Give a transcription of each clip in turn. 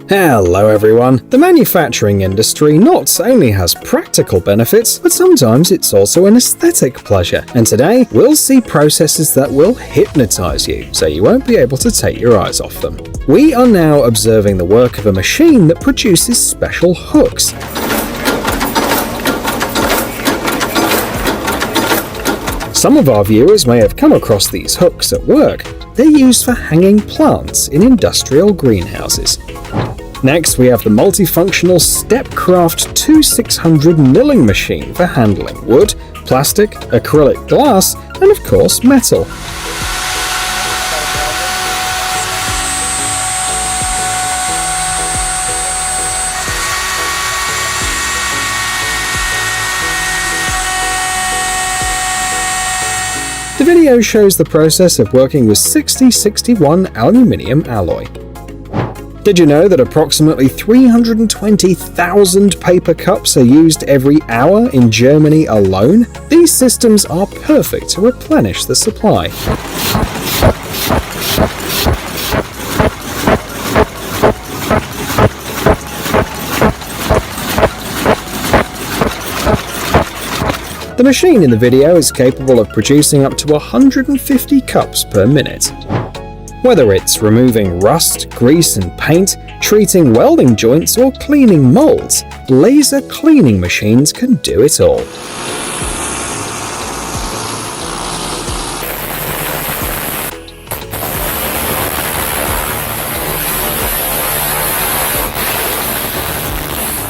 Hello everyone! The manufacturing industry not only has practical benefits, but sometimes it's also an aesthetic pleasure. And today, we'll see processes that will hypnotize you, so you won't be able to take your eyes off them. We are now observing the work of a machine that produces special hooks. Some of our viewers may have come across these hooks at work. They're used for hanging plants in industrial greenhouses. Next, we have the multifunctional Stepcraft 2600 milling machine for handling wood, plastic, acrylic glass, and of course metal. The video shows the process of working with 6061 aluminium alloy. Did you know that approximately 320,000 paper cups are used every hour in Germany alone? These systems are perfect to replenish the supply. The machine in the video is capable of producing up to 150 cups per minute. Whether it's removing rust, grease and paint, treating welding joints or cleaning molds, laser cleaning machines can do it all.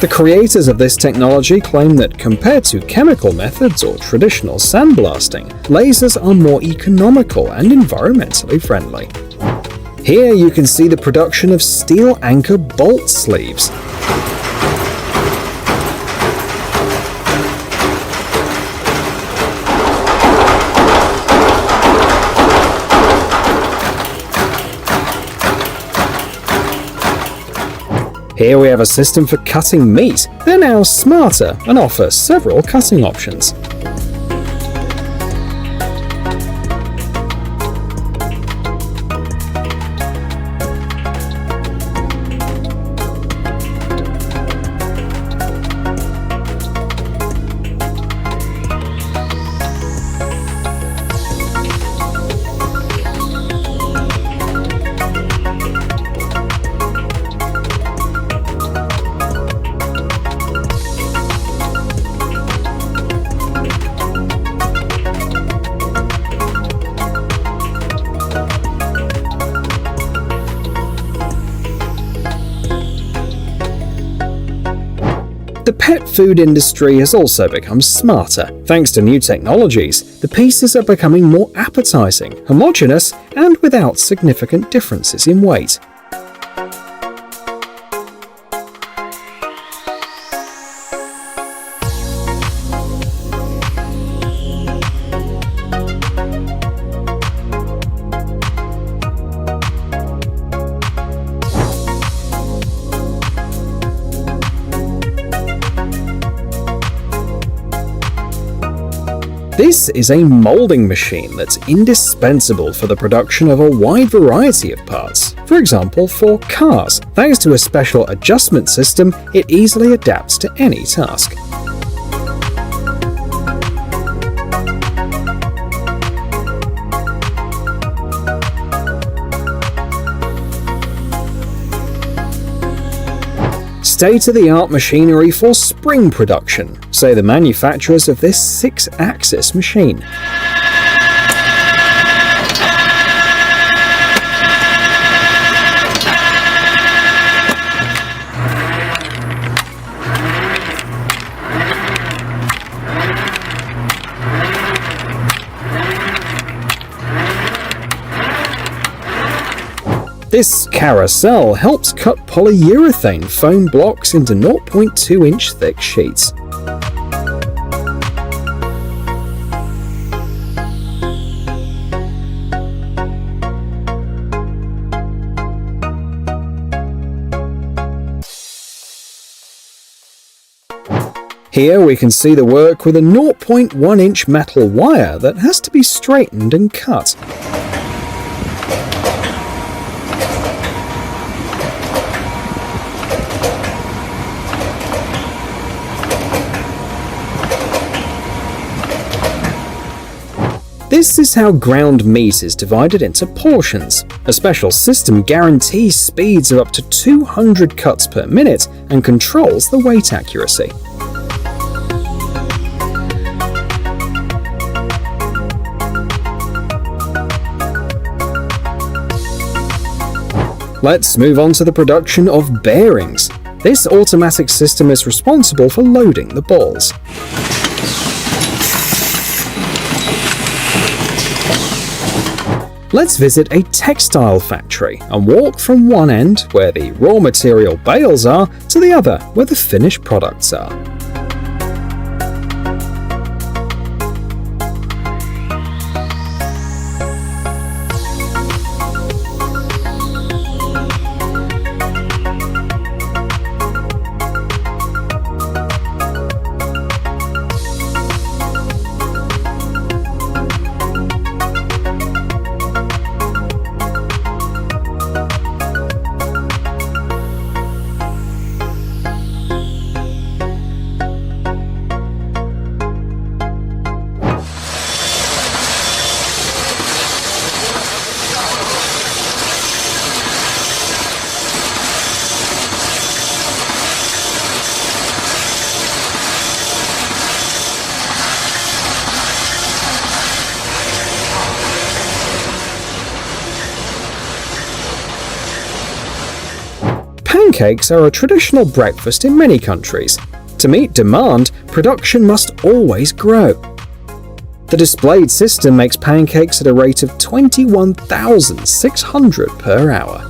The creators of this technology claim that compared to chemical methods or traditional sandblasting, lasers are more economical and environmentally friendly. Here you can see the production of steel anchor bolt sleeves. Here we have a system for cutting meat. They're now smarter and offer several cutting options. The pet food industry has also become smarter. Thanks to new technologies, the pieces are becoming more appetizing, homogeneous, and without significant differences in weight. This is a molding machine that's indispensable for the production of a wide variety of parts. For example, for cars. Thanks to a special adjustment system, it easily adapts to any task. State-of-the-art machinery for spring production, say the manufacturers of this 6-axis machine. This carousel helps cut polyurethane foam blocks into 0.2-inch thick sheets. Here we can see the work with a 0.1-inch metal wire that has to be straightened and cut. This is how ground meat is divided into portions. A special system guarantees speeds of up to 200 cuts per minute and controls the weight accuracy. Let's move on to the production of bearings. This automatic system is responsible for loading the balls. Let's visit a textile factory and walk from one end, where the raw material bales are, to the other, where the finished products are. Pancakes are a traditional breakfast in many countries. To meet demand, production must always grow. The displayed system makes pancakes at a rate of 21,600 per hour.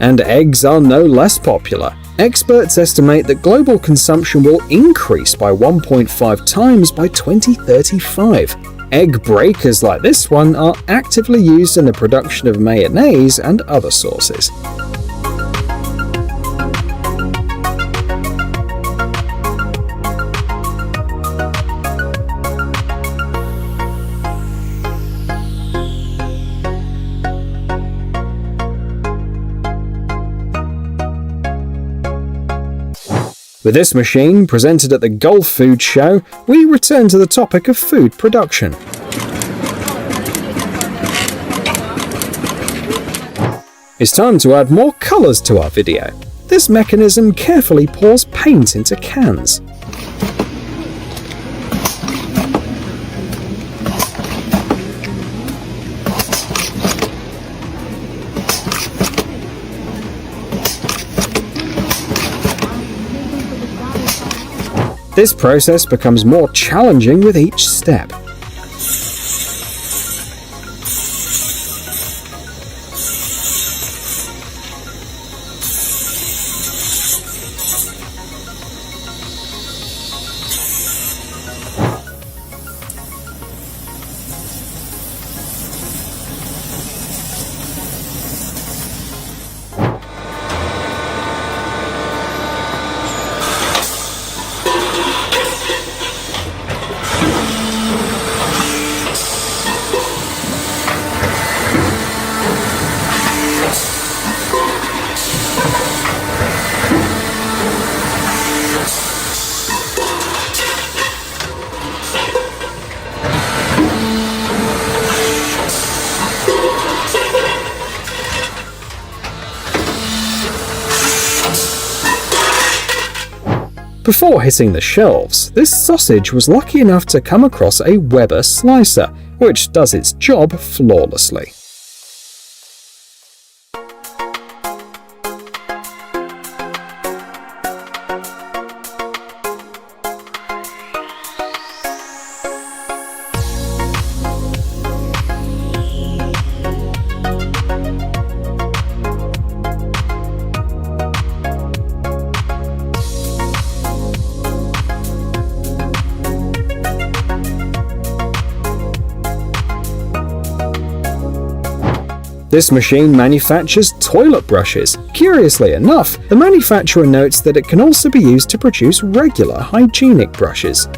And eggs are no less popular. Experts estimate that global consumption will increase by 1.5 times by 2035. Egg breakers like this one are actively used in the production of mayonnaise and other sauces. With this machine, presented at the Gulf Food Show, we return to the topic of food production. It's time to add more colours to our video. This mechanism carefully pours paint into cans. This process becomes more challenging with each step. Before hitting the shelves, this sausage was lucky enough to come across a Weber slicer, which does its job flawlessly. This machine manufactures toilet brushes. Curiously enough, the manufacturer notes that it can also be used to produce regular hygienic brushes.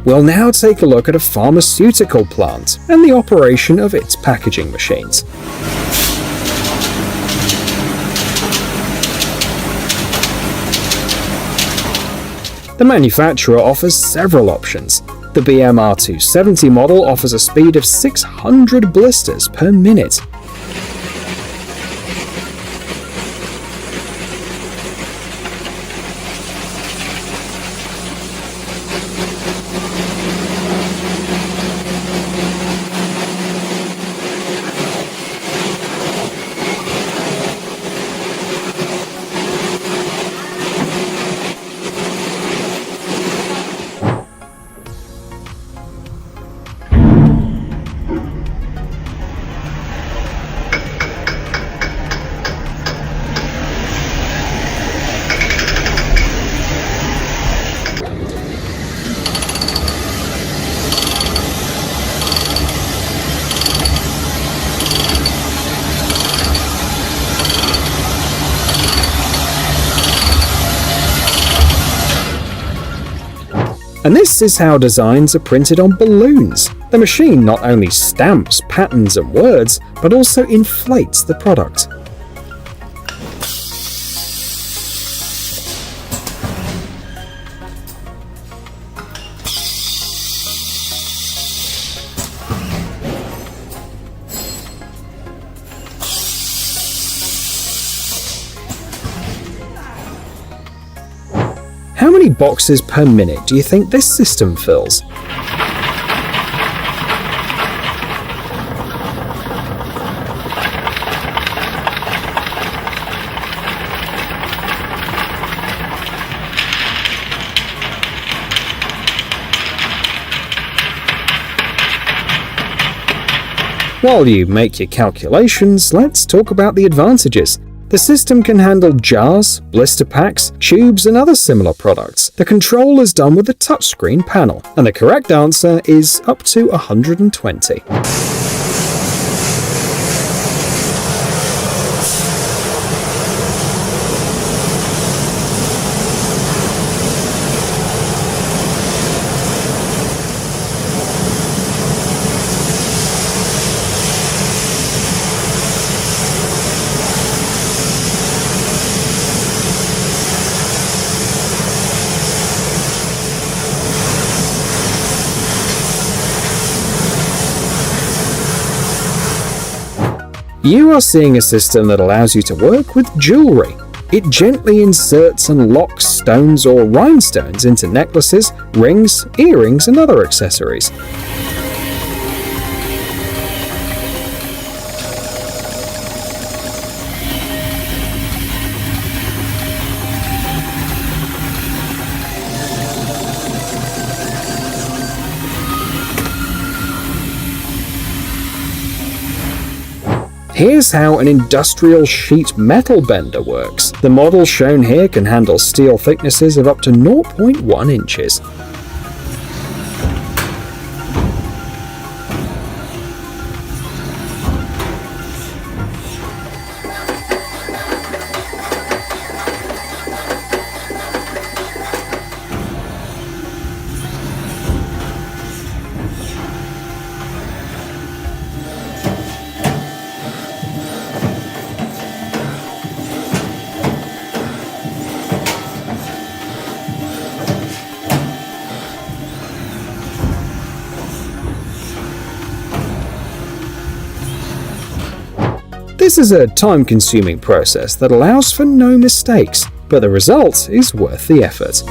We'll now take a look at a pharmaceutical plant and the operation of its packaging machines. The manufacturer offers several options. The BMR270 model offers a speed of 600 blisters per minute. And this is how designs are printed on balloons. The machine not only stamps patterns and words, but also inflates the product. How many boxes per minute do you think this system fills? While you make your calculations, let's talk about the advantages. The system can handle jars, blister packs, tubes, and other similar products. The control is done with a touchscreen panel, and the correct answer is up to 120. You are seeing a system that allows you to work with jewelry. It gently inserts and locks stones or rhinestones into necklaces, rings, earrings, and other accessories. Here's how an industrial sheet metal bender works. The model shown here can handle steel thicknesses of up to 0.1 inches. This is a time-consuming process that allows for no mistakes, but the result is worth the effort.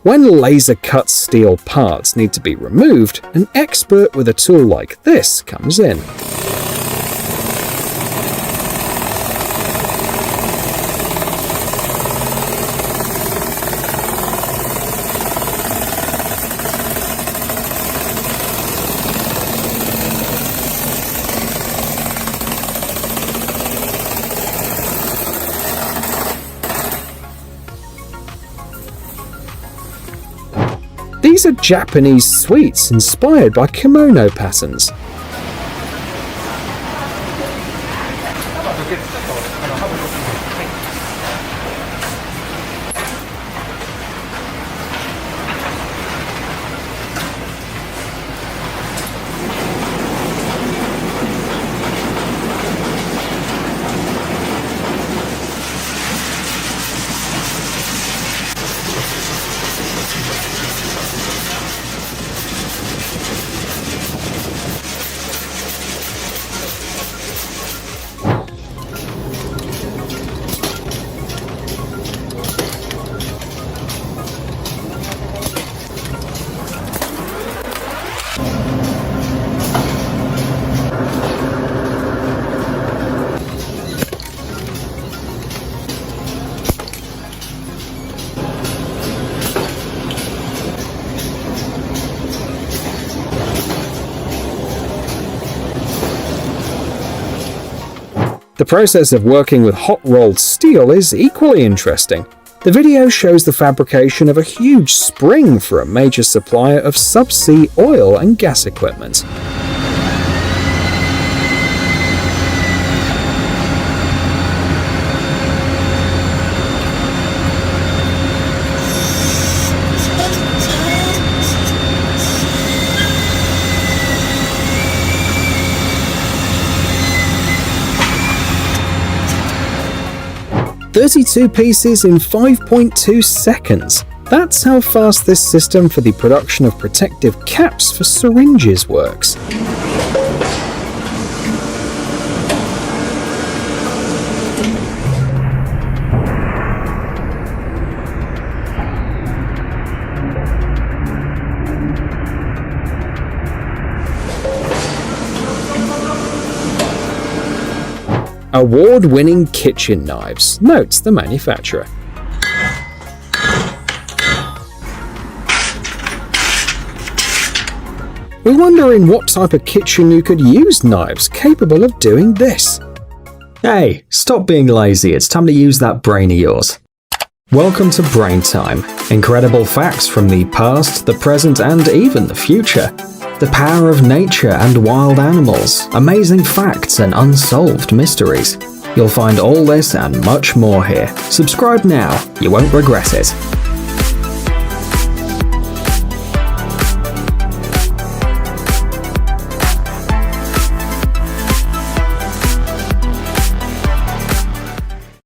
When laser-cut steel parts need to be removed, an expert with a tool like this comes in. These are Japanese sweets inspired by kimono patterns. The process of working with hot-rolled steel is equally interesting. The video shows the fabrication of a huge spring for a major supplier of subsea oil and gas equipment. "32 pieces in 5.2 seconds. That's how fast this system for the production of protective caps for syringes works. Award-winning kitchen knives, notes the manufacturer. We wonder in what type of kitchen you could use knives capable of doing this. Hey, stop being lazy, it's time to use that brain of yours. Welcome to Brain Time. Incredible facts from the past, the present, and even the future. The power of nature and wild animals, amazing facts and unsolved mysteries. You'll find all this and much more here. Subscribe now, you won't regret it.